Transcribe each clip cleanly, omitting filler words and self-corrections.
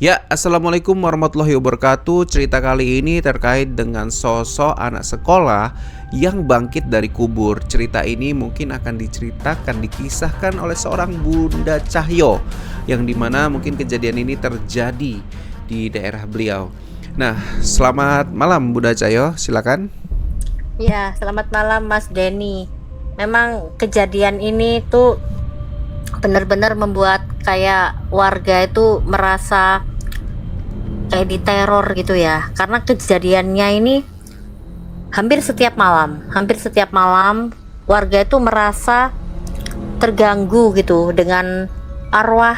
Ya, Assalamualaikum warahmatullahi wabarakatuh. Cerita kali ini terkait dengan sosok anak sekolah yang bangkit dari kubur. Cerita ini mungkin akan diceritakan, dikisahkan oleh seorang Bunda Cahyo, yang dimana mungkin kejadian ini terjadi di daerah beliau. Nah, selamat malam Bunda Cahyo, silakan. Ya, selamat malam Mas Denny. Memang kejadian ini tuh benar-benar membuat kayak warga itu merasa kayak diteror gitu ya. Karena kejadiannya ini hampir setiap malam warga itu merasa terganggu gitu dengan arwah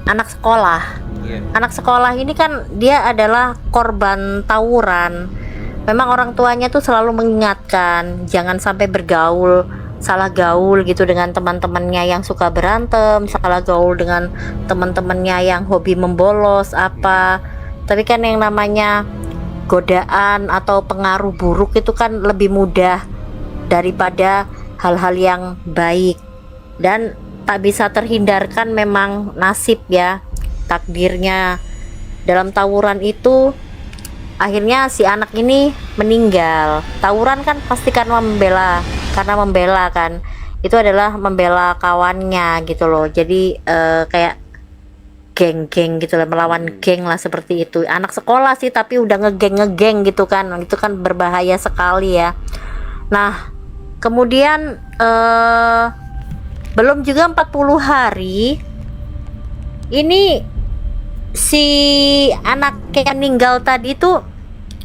anak sekolah. Anak sekolah ini kan dia adalah korban tawuran. Memang orang tuanya tuh selalu mengingatkan jangan sampai salah gaul gitu dengan teman-temannya yang suka berantem, salah gaul dengan teman-temannya yang hobi membolos apa. Tapi kan yang namanya godaan atau pengaruh buruk itu kan lebih mudah daripada hal-hal yang baik. Dan tak bisa terhindarkan memang nasib ya, takdirnya. Dalam tawuran itu akhirnya si anak ini meninggal. Tawuran kan pasti karena membela kan, itu adalah membela kawannya gitu loh. Jadi kayak geng-geng gitu lah, melawan geng lah seperti itu. Anak sekolah sih tapi udah ngegeng gitu kan, itu kan berbahaya sekali ya. Nah kemudian belum juga 40 hari ini si anak kayak meninggal tadi tuh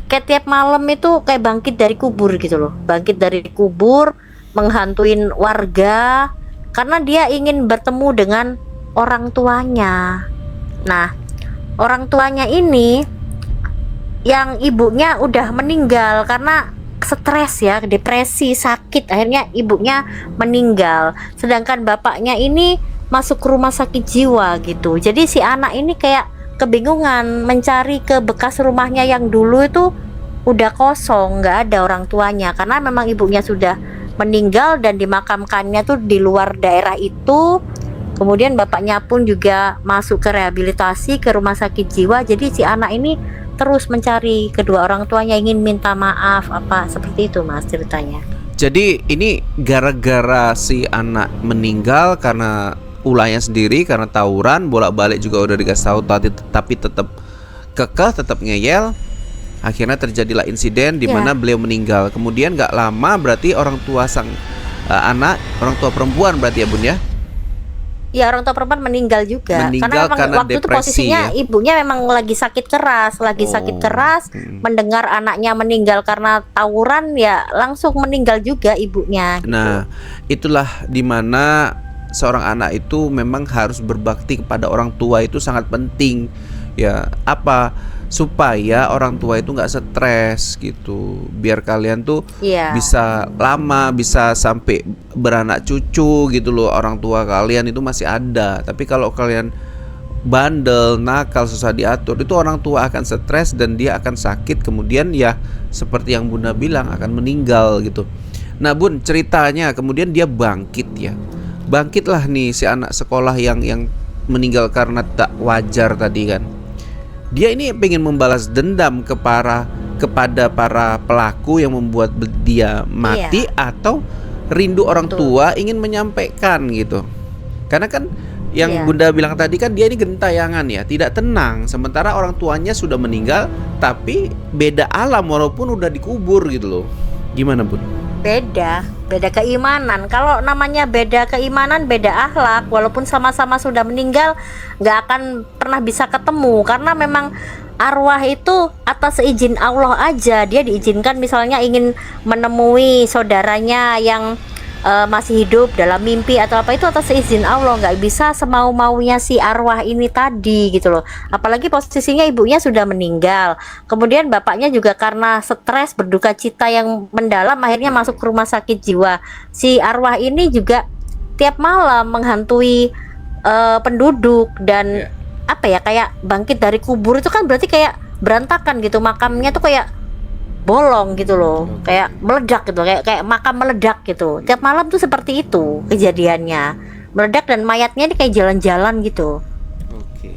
kayak tiap malam itu kayak bangkit dari kubur gitu loh, bangkit dari kubur menghantuin warga karena dia ingin bertemu dengan orang tuanya. Nah orang tuanya ini yang ibunya udah meninggal karena stres ya, depresi, sakit, akhirnya ibunya meninggal, sedangkan bapaknya ini masuk rumah sakit jiwa gitu. Jadi si anak ini kayak kebingungan mencari ke bekas rumahnya yang dulu itu udah kosong, nggak ada orang tuanya karena memang ibunya sudah meninggal dan dimakamkannya tuh di luar daerah itu. Kemudian bapaknya pun juga masuk ke rehabilitasi ke rumah sakit jiwa. Jadi si anak ini terus mencari kedua orang tuanya, ingin minta maaf apa seperti itu Mas ceritanya. Jadi ini gara-gara si anak meninggal karena ulahnya sendiri, karena tawuran, bolak-balik juga udah dikasih tahu tapi tetap kekeh, tetap ngeyel. Akhirnya terjadilah insiden di mana beliau meninggal. Kemudian gak lama berarti orang tua sang anak, orang tua perempuan berarti ya Bun ya? Ya orang tua perempuan meninggal juga. Meninggal karena waktu itu depresi posisinya ya? Ibunya memang lagi sakit keras, mendengar anaknya meninggal karena tawuran ya langsung meninggal juga ibunya gitu. Nah itulah dimana seorang anak itu memang harus berbakti kepada orang tua, itu sangat penting ya. Apa? Supaya orang tua itu nggak stres gitu, biar kalian tuh bisa lama, bisa sampai beranak cucu gitu loh. Orang tua kalian itu masih ada. Tapi kalau kalian bandel, nakal, susah diatur, itu orang tua akan stres dan dia akan sakit. Kemudian ya seperti yang Bunda bilang akan meninggal gitu. Nah Bun, ceritanya kemudian dia bangkit ya. Bangkitlah nih si anak sekolah yang meninggal karena tak wajar tadi kan. Dia ini pengen membalas dendam kepada para pelaku yang membuat dia mati, atau rindu orang tua ingin menyampaikan gitu. Karena kan yang Bunda bilang tadi kan dia ini gentayangan ya, tidak tenang. Sementara orang tuanya sudah meninggal tapi beda alam walaupun udah dikubur gitu loh. Gimana Bun? Beda keimanan. Kalau namanya beda keimanan, beda akhlak, walaupun sama-sama sudah meninggal nggak akan pernah bisa ketemu karena memang arwah itu atas izin Allah aja dia diizinkan, misalnya ingin menemui saudaranya yang masih hidup dalam mimpi atau apa, itu atas izin Allah, nggak bisa semau-maunya si arwah ini tadi gitu loh. Apalagi posisinya ibunya sudah meninggal, kemudian bapaknya juga karena stres berduka cita yang mendalam akhirnya masuk ke rumah sakit jiwa. Si arwah ini juga tiap malam menghantui penduduk dan apa ya, kayak bangkit dari kubur itu kan berarti kayak berantakan gitu, makamnya tuh kayak bolong gitu loh, kayak meledak gitu, kayak makam meledak gitu. Tiap malam tuh seperti itu kejadiannya, meledak dan mayatnya ini kayak jalan-jalan gitu. Oke.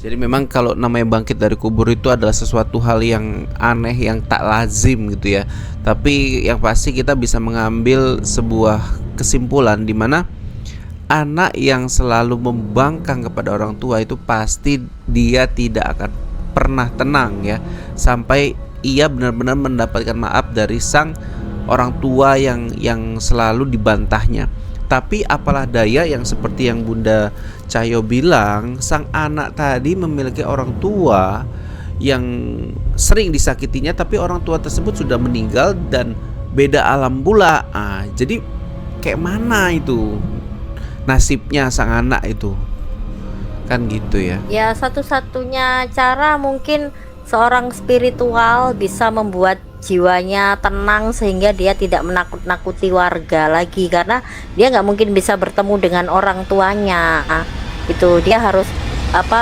Jadi memang kalau namanya bangkit dari kubur itu adalah sesuatu hal yang aneh, yang tak lazim gitu ya. Tapi yang pasti kita bisa mengambil sebuah kesimpulan di mana anak yang selalu membangkang kepada orang tua itu pasti dia tidak akan pernah tenang ya, sampai ia benar-benar mendapatkan maaf dari sang orang tua yang selalu dibantahnya. Tapi apalah daya, yang seperti yang Bunda Cahyo bilang, sang anak tadi memiliki orang tua yang sering disakitinya, tapi orang tua tersebut sudah meninggal dan beda alam pula. Jadi kayak mana itu nasibnya sang anak itu? Kan gitu ya. Ya, satu-satunya cara mungkin seorang spiritual bisa membuat jiwanya tenang sehingga dia tidak menakut-nakuti warga lagi, karena dia nggak mungkin bisa bertemu dengan orang tuanya. Itu dia harus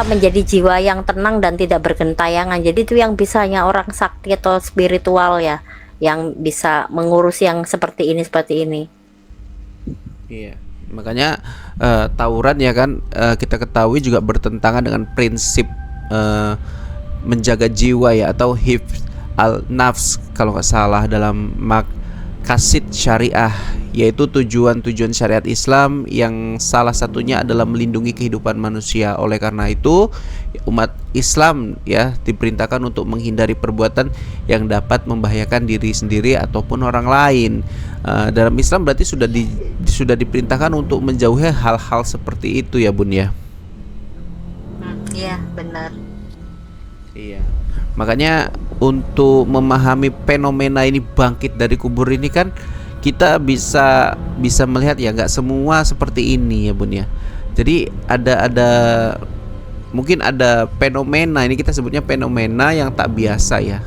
menjadi jiwa yang tenang dan tidak bergentayangan. Jadi itu yang bisanya orang sakti atau spiritual ya, yang bisa mengurus yang seperti ini. Iya. Makanya tawuran ya kan, kita ketahui juga bertentangan dengan prinsip menjaga jiwa ya, atau hifz al-nafs kalau nggak salah dalam maqasid syariah, yaitu tujuan-tujuan syariat Islam yang salah satunya adalah melindungi kehidupan manusia. Oleh karena itu umat Islam ya diperintahkan untuk menghindari perbuatan yang dapat membahayakan diri sendiri ataupun orang lain. Dalam Islam berarti sudah diperintahkan untuk menjauhi hal-hal seperti itu ya Bun ya. Iya, benar. Iya. Makanya untuk memahami fenomena ini bangkit dari kubur ini kan kita bisa melihat ya, nggak semua seperti ini ya Bun ya. Jadi ada mungkin ada fenomena, ini kita sebutnya fenomena yang tak biasa ya,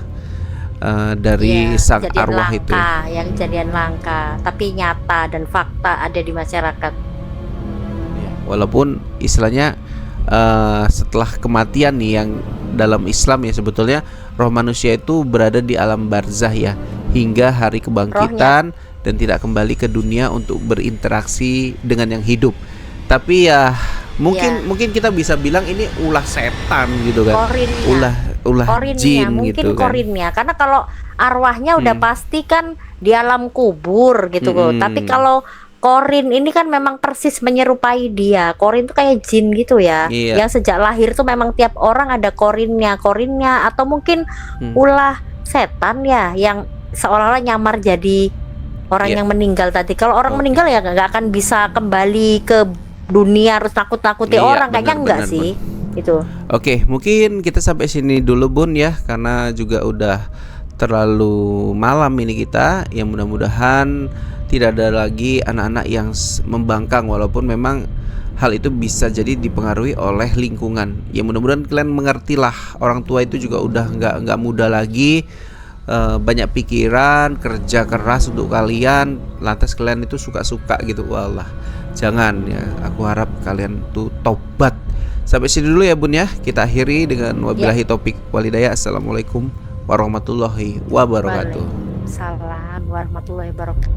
dari sang arwah itu. Yang kejadian langka tapi nyata dan fakta ada di masyarakat. Walaupun istilahnya setelah kematian nih, yang dalam Islam ya sebetulnya roh manusia itu berada di alam barzah ya, hingga hari kebangkitan dan tidak kembali ke dunia untuk berinteraksi dengan yang hidup. Tapi ya mungkin kita bisa bilang ini ulah setan gitu kan, ulah jin mungkin gitu kan. korinnya, karena kalau arwahnya udah pasti kan di alam kubur gitu loh. Tapi kalau korin ini kan memang persis menyerupai dia. Korin tuh kayak jin gitu ya. Iya. Yang sejak lahir tuh memang tiap orang ada korinnya, atau mungkin ulah setan ya, yang seolah-olah nyamar jadi orang yang meninggal tadi. Kalau orang meninggal ya nggak akan bisa kembali ke dunia harus takut-takuti orang, kayaknya enggak sih. Itu. Oke, mungkin kita sampai sini dulu Bun ya, karena juga udah terlalu malam ini kita. Yang mudah-mudahan tidak ada lagi anak-anak yang membangkang, walaupun memang hal itu bisa jadi dipengaruhi oleh lingkungan. Ya mudah-mudahan kalian mengertilah, orang tua itu juga udah nggak muda lagi, banyak pikiran, kerja keras untuk kalian, lantas kalian itu suka-suka gitu. Wallah, jangan ya. Aku harap kalian tuh tobat. Sampai sini dulu ya Bun ya. Kita akhiri dengan wabillahi taufik walhidayah. Assalamualaikum warahmatullahi wabarakatuh. Waalaikumsalam warahmatullahi wabarakatuh.